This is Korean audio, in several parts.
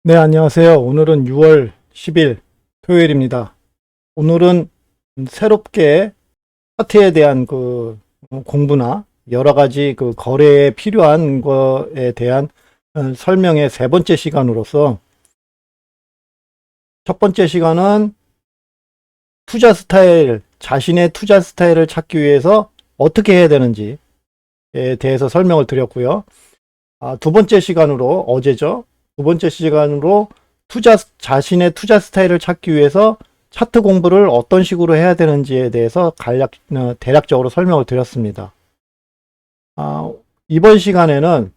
네, 안녕하세요. 오늘은 6월 10일 토요일입니다. 오늘은 새롭게 차트에 대한 공부나 여러 가지 그 거래에 필요한 거에 대한 설명의 세 번째 시간으로서 첫 번째 시간은 투자 스타일, 자신의 투자 스타일을 찾기 위해서 어떻게 해야 되는지에 대해서 설명을 드렸고요. 두 번째 시간으로 어제죠. 두 번째 시간으로 자신의 투자 스타일을 찾기 위해서 차트 공부를 어떤 식으로 해야 되는지에 대해서 대략적으로 설명을 드렸습니다. 이번 시간에는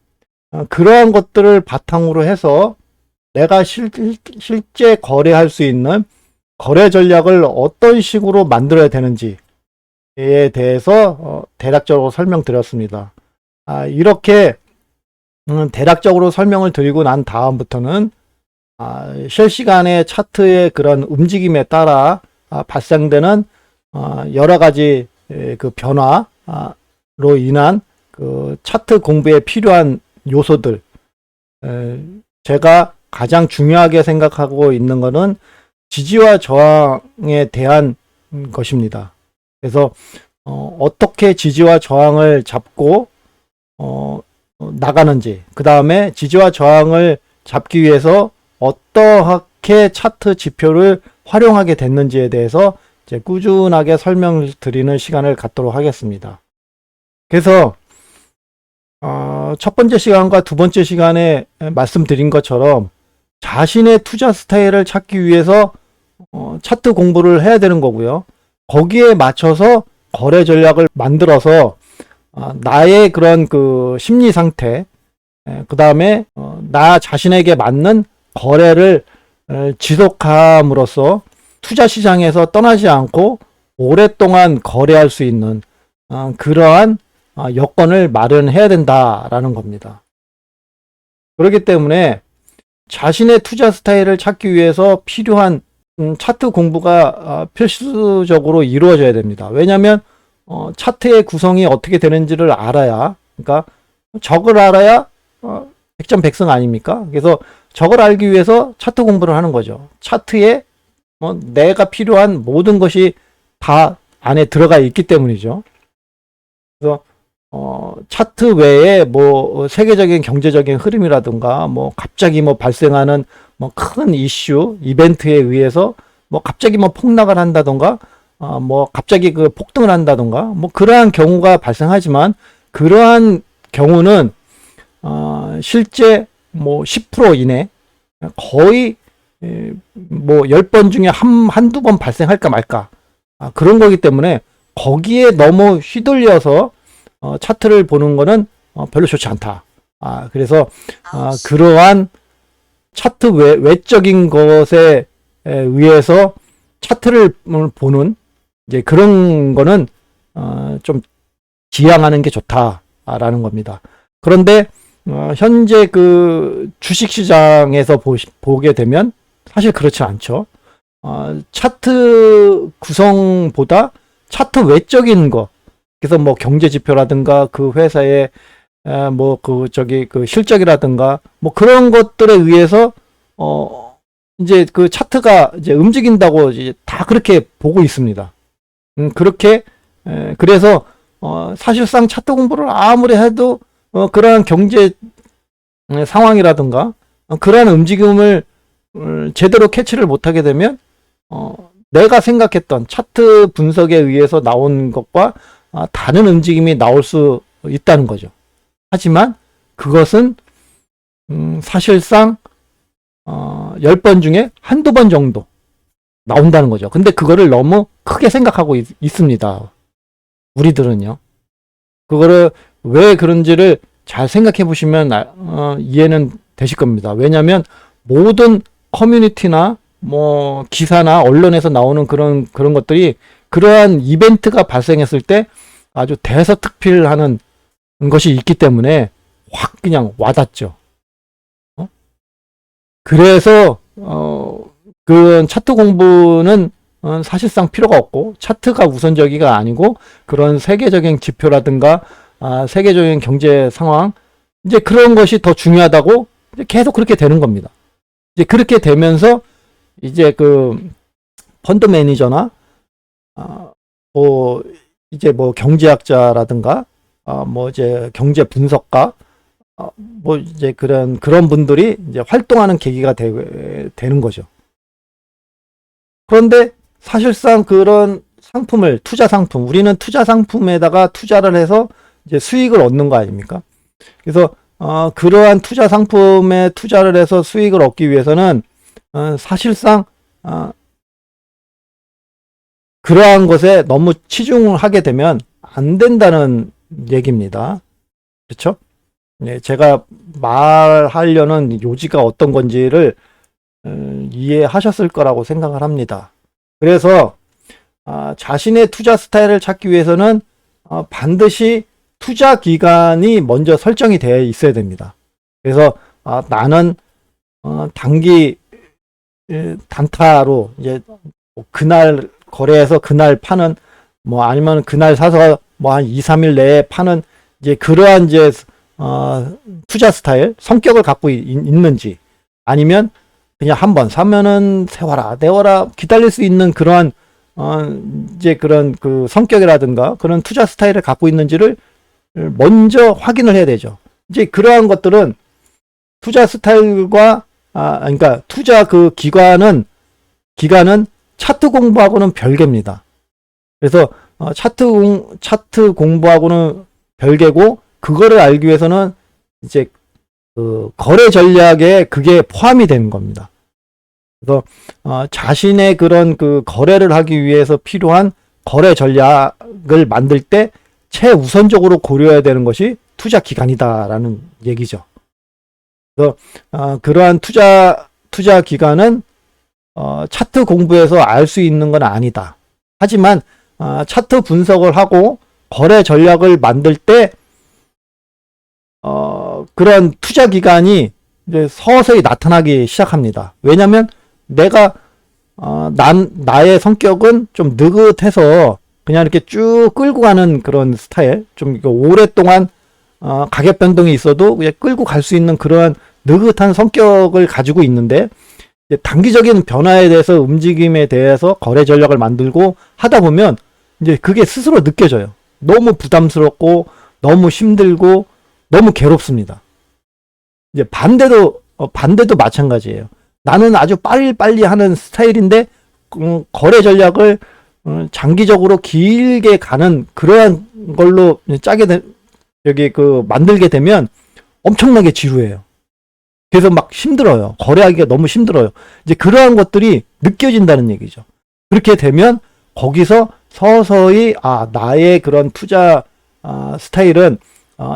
그러한 것들을 바탕으로 해서 내가 실제 거래할 수 있는 거래 전략을 어떤 식으로 만들어야 되는지에 대해서 대략적으로 설명드렸습니다. 이렇게 대략적으로 설명을 드리고 난 다음부터는 실시간의 차트의 그런 움직임에 따라 발생되는 여러 가지 그 변화로 인한 그 차트 공부에 필요한 요소들, 제가 가장 중요하게 생각하고 있는 것은 지지와 저항에 대한 것입니다. 그래서 어떻게 지지와 저항을 잡고 나가는지, 그 다음에 지지와 저항을 잡기 위해서 어떻게 차트 지표를 활용하게 됐는지에 대해서 이제 꾸준하게 설명을 드리는 시간을 갖도록 하겠습니다. 그래서 첫 번째 시간과 두 번째 시간에 말씀드린 것처럼 자신의 투자 스타일을 찾기 위해서 차트 공부를 해야 되는 거고요. 거기에 맞춰서 거래 전략을 만들어서 나의 그런 그 심리 상태, 그 다음에 나 자신에게 맞는 거래를 지속함으로써 투자 시장에서 떠나지 않고 오랫동안 거래할 수 있는 그러한 여건을 마련해야 된다라는 겁니다. 그렇기 때문에 자신의 투자 스타일을 찾기 위해서 필요한 차트 공부가 필수적으로 이루어져야 됩니다. 왜냐하면 차트의 구성이 어떻게 되는지를 알아야, 그러니까 적을 알아야 백전백승 아닙니까? 그래서 적을 알기 위해서 차트 공부를 하는 거죠. 차트에 내가 필요한 모든 것이 다 안에 들어가 있기 때문이죠. 그래서 차트 외에 뭐 세계적인 경제적인 흐름이라든가 뭐 갑자기 뭐 발생하는 뭐 큰 이슈, 이벤트에 의해서 뭐 갑자기 뭐 폭락을 한다던가 뭐 갑자기 그 폭등을 한다던가 뭐 그러한 경우가 발생하지만, 그러한 경우는 실제 뭐 10% 이내, 거의 뭐 10번 중에 한두 번 발생할까 말까 그런 거기 때문에 거기에 너무 휘둘려서 차트를 보는 거는 별로 좋지 않다. 그래서 그러한 차트 외적인 것에 의해서 차트를 보는 이제 그런 거는 좀 지양하는 게 좋다라는 겁니다. 그런데 현재 그 주식 시장에서 보게 되면 사실 그렇지 않죠. 차트 구성보다 차트 외적인 거, 그래서 뭐 경제 지표라든가 그 회사의 뭐 그 실적이라든가 뭐 그런 것들에 의해서 이제 그 차트가 이제 움직인다고 이제 다 그렇게 보고 있습니다. 그렇게 그래서 사실상 차트 공부를 아무리 해도 그러한 경제 상황이라든가 그러한 움직임을 제대로 캐치를 못하게 되면 내가 생각했던 차트 분석에 의해서 나온 것과 다른 움직임이 나올 수 있다는 거죠. 하지만 그것은 사실상 10번 중에 한두 번 정도 나온다는 거죠. 근데 그거를 너무 크게 생각하고 있습니다. 우리들은요. 그거를 왜 그런지를 잘 생각해 보시면 이해는 되실 겁니다. 왜냐하면 모든 커뮤니티나 뭐 기사나 언론에서 나오는 그런 것들이 그러한 이벤트가 발생했을 때 아주 대서특필하는 것이 있기 때문에 확 그냥 와닿죠. 그래서 그 차트 공부는 사실상 필요가 없고, 차트가 우선적이가 아니고 그런 세계적인 지표라든가 세계적인 경제 상황, 이제 그런 것이 더 중요하다고 이제 계속 그렇게 되는 겁니다. 이제 그렇게 되면서 이제 그 펀드 매니저나 뭐 이제 뭐 경제학자라든가 뭐 이제 경제 분석가 뭐 이제 그런 분들이 이제 활동하는 계기가 되는 거죠. 그런데 사실상 그런 상품을 투자 상품, 우리는 투자 상품에다가 투자를 해서 이제 수익을 얻는 거 아닙니까? 그래서 그러한 투자 상품에 투자를 해서 수익을 얻기 위해서는 사실상 그러한 것에 너무 치중을 하게 되면 안 된다는 얘기입니다. 그렇죠? 네, 제가 말하려는 요지가 어떤 건지를 이해하셨을 거라고 생각을 합니다. 그래서 자신의 투자 스타일을 찾기 위해서는 반드시 투자 기간이 먼저 설정이 되어 있어야 됩니다. 그래서 나는 단기 단타로 이제 그날 거래해서 그날 파는 뭐 아니면 그날 사서 뭐 한 2, 3일 내에 파는 이제 그러한 이제 투자 스타일 성격을 갖고 있는지, 아니면 그냥 한번 사면은 세워라 내워라 기다릴 수 있는 그러한 이제 그런 그 성격이라든가 그런 투자 스타일을 갖고 있는지를 먼저 확인을 해야 되죠. 이제 그러한 것들은 투자 스타일과 그러니까 투자 그 기간은 차트 공부하고는 별개입니다. 그래서 차트 공부하고는 별개고, 그거를 알기 위해서는 이제 그 거래 전략에 그게 포함이 되는 겁니다. 그래서 자신의 그런 그 거래를 하기 위해서 필요한 거래 전략을 만들 때 최우선적으로 고려해야 되는 것이 투자 기간이다라는 얘기죠. 그래서 그러한 투자 기간은 차트 공부에서 알 수 있는 건 아니다. 하지만 차트 분석을 하고 거래 전략을 만들 때 그런 투자 기간이 이제 서서히 나타나기 시작합니다. 왜냐하면 내가 나의 성격은 좀 느긋해서 그냥 이렇게 쭉 끌고 가는 그런 스타일, 좀 오랫동안 가격 변동이 있어도 그냥 끌고 갈 수 있는 그러한 느긋한 성격을 가지고 있는데, 이제 단기적인 변화에 대해서 움직임에 대해서 거래 전략을 만들고 하다 보면 이제 그게 스스로 느껴져요. 너무 부담스럽고 너무 힘들고 너무 괴롭습니다. 이제 반대도 마찬가지예요. 나는 아주 빨리 하는 스타일인데 거래 전략을 장기적으로 길게 가는 그러한 걸로 만들게 되면 엄청나게 지루해요. 그래서 막 힘들어요. 거래하기가 너무 힘들어요. 이제 그러한 것들이 느껴진다는 얘기죠. 그렇게 되면 거기서 서서히 나의 그런 투자 스타일은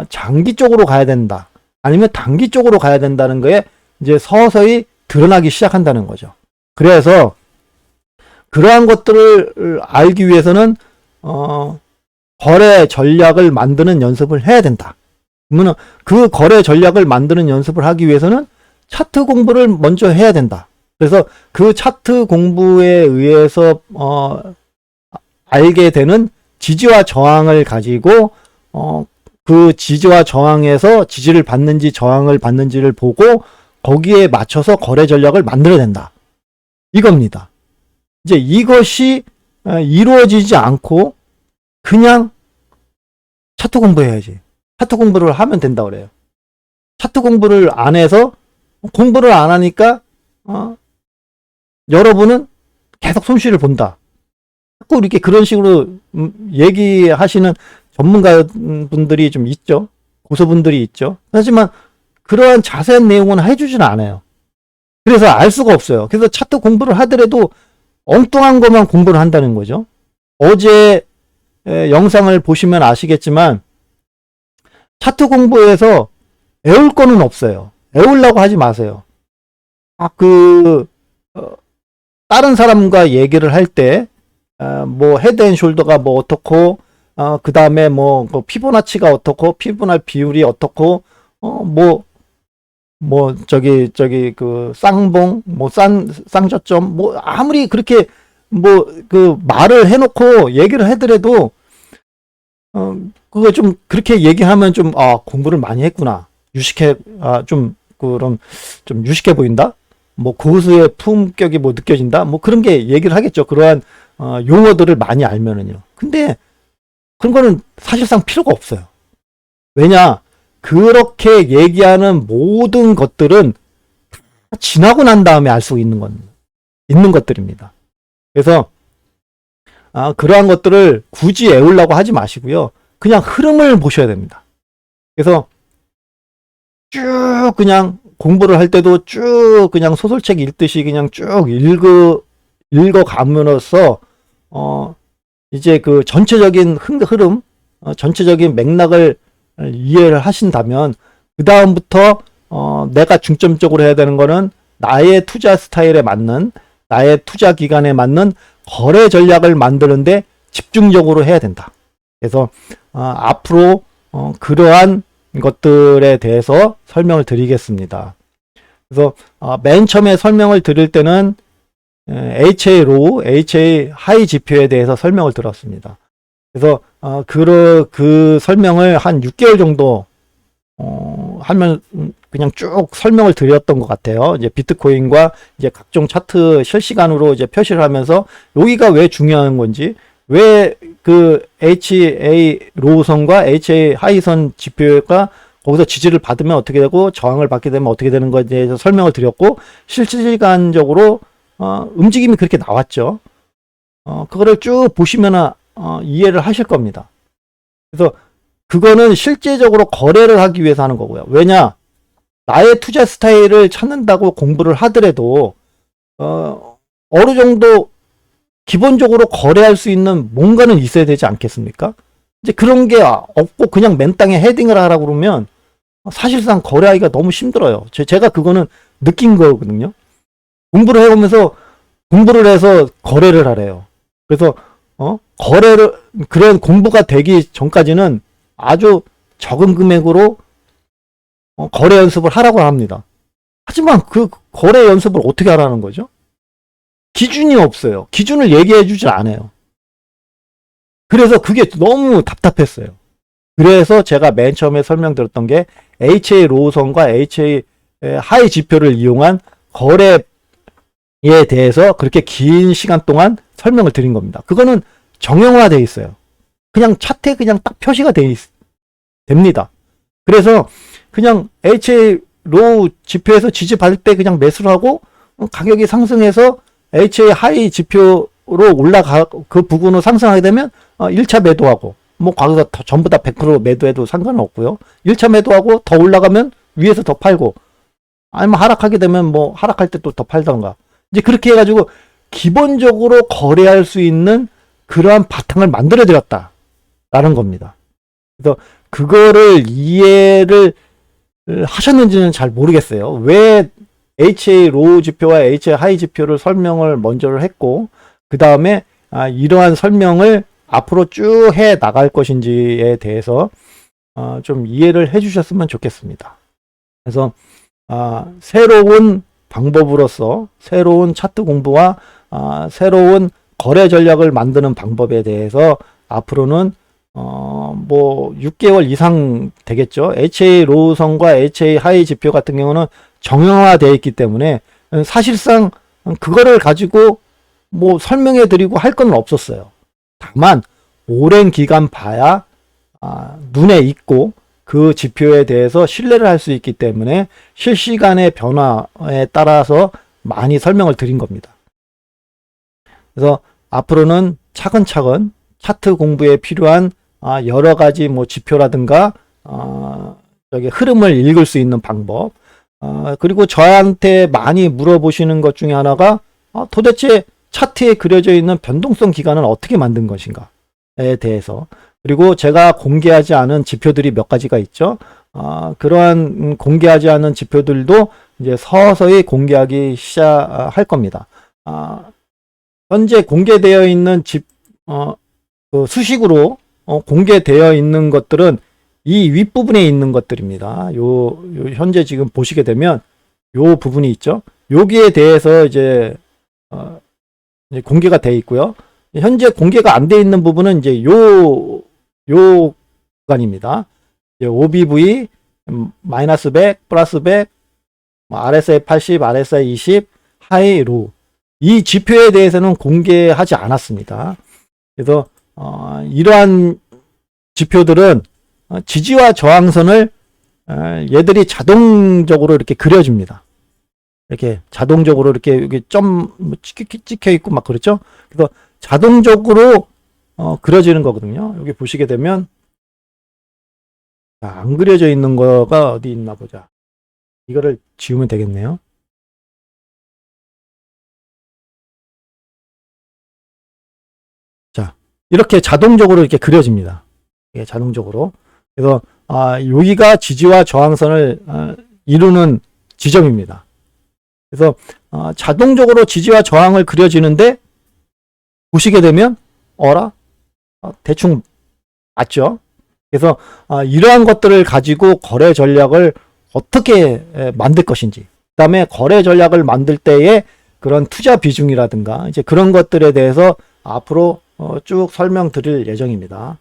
장기 쪽으로 가야 된다, 아니면 단기 쪽으로 가야 된다는 거에 이제 서서히 드러나기 시작한다는 거죠. 그래서 그러한 것들을 알기 위해서는 거래 전략을 만드는 연습을 해야 된다. 그러면 그 거래 전략을 만드는 연습을 하기 위해서는 차트 공부를 먼저 해야 된다. 그래서 그 차트 공부에 의해서 알게 되는 지지와 저항을 가지고 그 지지와 저항에서 지지를 받는지 저항을 받는지를 보고 거기에 맞춰서 거래 전략을 만들어야 된다. 이겁니다. 이제 이것이 이루어지지 않고 그냥 차트 공부해야지, 차트 공부를 하면 된다 그래요. 차트 공부를 안 해서, 공부를 안 하니까 여러분은 계속 손실을 본다. 자꾸 이렇게 그런 식으로 얘기하시는 전문가분들이 좀 있죠. 고소분들이 있죠. 하지만 그러한 자세한 내용은 해주지는 않아요. 그래서 알 수가 없어요. 그래서 차트 공부를 하더라도 엉뚱한 것만 공부를 한다는 거죠. 어제 영상을 보시면 아시겠지만 차트 공부에서 외울 거는 없어요. 외우려고 하지 마세요. 다른 사람과 얘기를 할 때 뭐 헤드앤숄더가 뭐 어떻고, 그 다음에 뭐 피보나치가 어떻고, 피보나 비율이 어떻고, 그 쌍봉, 쌍저점, 아무리 그렇게 말을 해놓고 얘기를 하더라도 그거 좀 그렇게 얘기하면 좀 공부를 많이 했구나, 유식해, 좀 유식해 보인다, 뭐 고수의 품격이 뭐 느껴진다, 뭐 그런 게 얘기를 하겠죠. 그러한 용어들을 많이 알면은요. 근데 그런 거는 사실상 필요가 없어요. 왜냐, 그렇게 얘기하는 모든 것들은 지나고 난 다음에 알 수 있는 것들입니다. 그래서 그러한 것들을 굳이 애우려고 하지 마시고요. 그냥 흐름을 보셔야 됩니다. 그래서 쭉 그냥 공부를 할 때도 쭉 그냥 소설책 읽듯이 그냥 쭉 읽어감으로써 이제 그 전체적인 흐름, 전체적인 맥락을 이해를 하신다면 그 다음부터 내가 중점적으로 해야 되는 거는 나의 투자 스타일에 맞는, 나의 투자 기간에 맞는 거래 전략을 만드는데 집중적으로 해야 된다. 그래서 앞으로 그러한 것들에 대해서 설명을 드리겠습니다. 그래서 맨 처음에 설명을 드릴 때는 HA 로우, HA 하이 지표에 대해서 설명을 들었습니다. 그래서 그 설명을 한 6개월 정도 하면 그냥 쭉 설명을 드렸던 것 같아요. 이제 비트코인과 이제 각종 차트 실시간으로 이제 표시를 하면서 여기가 왜 중요한 건지, 왜 그 HA 로우선과 HA 하이선 지표가 거기서 지지를 받으면 어떻게 되고 저항을 받게 되면 어떻게 되는 것에 대해서 설명을 드렸고, 실시간적으로 움직임이 그렇게 나왔죠. 그거를 쭉 보시면 이해를 하실 겁니다. 그래서 그거는 실제적으로 거래를 하기 위해서 하는 거고요. 왜냐, 나의 투자 스타일을 찾는다고 공부를 하더라도 어느 정도 기본적으로 거래할 수 있는 뭔가는 있어야 되지 않겠습니까? 이제 그런 게 없고 그냥 맨땅에 헤딩을 하라고 그러면 사실상 거래하기가 너무 힘들어요. 제가 그거는 느낀 거거든요. 공부를 해서 거래를 하래요. 그래서 그런 공부가 되기 전까지는 아주 적은 금액으로 거래 연습을 하라고 합니다. 하지만 그 거래 연습을 어떻게 하라는 거죠? 기준이 없어요. 기준을 얘기해 주질 않아요. 그래서 그게 너무 답답했어요. 그래서 제가 맨 처음에 설명드렸던 게 HA 로우선과 HA 하이 지표를 이용한 거래에 대해서 그렇게 긴 시간 동안 설명을 드린 겁니다. 그거는 정형화되어 있어요. 그냥 차트에 그냥 딱 표시가 됩니다. 그래서 그냥 HA 로우 지표에서 지지 받을 때 그냥 매수를 하고, 가격이 상승해서 HA 하이 지표로 그 부근으로 상승하게 되면 1차 매도하고, 뭐 거기서 전부 다 100% 매도해도 상관은 없고요. 1차 매도하고 더 올라가면 위에서 더 팔고, 아니면 하락하게 되면 뭐 하락할 때 또 더 팔던가. 이제 그렇게 해가지고 기본적으로 거래할 수 있는 그러한 바탕을 만들어 드렸다라는 겁니다. 그래서 그거를 이해를 하셨는지는 잘 모르겠어요. 왜 HA 로우 지표와 HA 하이 지표를 설명을 먼저 했고, 그 다음에 이러한 설명을 앞으로 쭉 해 나갈 것인지에 대해서 좀 이해를 해 주셨으면 좋겠습니다. 그래서 새로운 방법으로서 새로운 차트 공부와 새로운 거래 전략을 만드는 방법에 대해서 앞으로는 뭐 6개월 이상 되겠죠. HA 로우선과 HA 하이 지표 같은 경우는 정형화되어 있기 때문에 사실상 그거를 가지고 뭐 설명해 드리고 할 건 없었어요. 다만 오랜 기간 봐야 눈에 익고 그 지표에 대해서 신뢰를 할 수 있기 때문에 실시간의 변화에 따라서 많이 설명을 드린 겁니다. 그래서 앞으로는 차근차근 차트 공부에 필요한 여러 가지 뭐 지표라든가 흐름을 읽을 수 있는 방법, 그리고 저한테 많이 물어보시는 것 중에 하나가 도대체 차트에 그려져 있는 변동성 기간은 어떻게 만든 것인가에 대해서, 그리고 제가 공개하지 않은 지표들이 몇 가지가 있죠. 그러한 공개하지 않은 지표들도 이제 서서히 공개하기 시작할 겁니다. 현재 공개되어 있는 그 수식으로 공개되어 있는 것들은 이 윗부분에 있는 것들입니다. 요 현재 지금 보시게 되면 요 부분이 있죠. 여기에 대해서 이제 공개가 되어 있고요. 현재 공개가 안 되어 있는 부분은 이제 요 구간입니다. OBV 마이너스 100, 플러스 100, RSI 80, RSI 20, 하이, 로우. 이 지표에 대해서는 공개하지 않았습니다. 그래서 이러한 지표들은 지지와 저항선을 얘들이 자동적으로 이렇게 그려줍니다. 이렇게 자동적으로 이렇게 여기 점 찍혀 있고 막 그렇죠. 그래서 자동적으로 그려지는 거거든요. 여기 보시게 되면 안 그려져 있는 거가 어디 있나 보자. 이거를 지우면 되겠네요. 자, 이렇게 자동적으로 이렇게 그려집니다. 예, 자동적으로. 그래서 여기가 지지와 저항선을 이루는 지점입니다. 그래서 자동적으로 지지와 저항을 그려지는데 보시게 되면 어라? 대충 맞죠? 그래서 이러한 것들을 가지고 거래 전략을 어떻게 만들 것인지, 그 다음에 거래 전략을 만들 때의 그런 투자 비중이라든가 이제 그런 것들에 대해서 앞으로 쭉 설명드릴 예정입니다.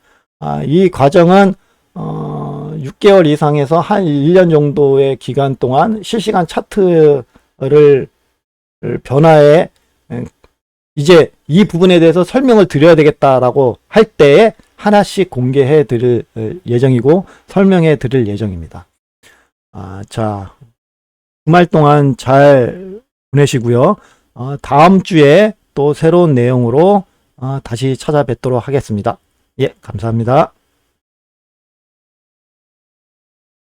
이 과정은 6개월 이상에서 한 1년 정도의 기간 동안 실시간 차트를 변화에 이제 이 부분에 대해서 설명을 드려야 되겠다라고 할 때에 하나씩 공개해 드릴 예정이고 설명해 드릴 예정입니다. 자, 주말 동안 잘 보내시고요. 다음 주에 또 새로운 내용으로 다시 찾아뵙도록 하겠습니다. 예, 감사합니다.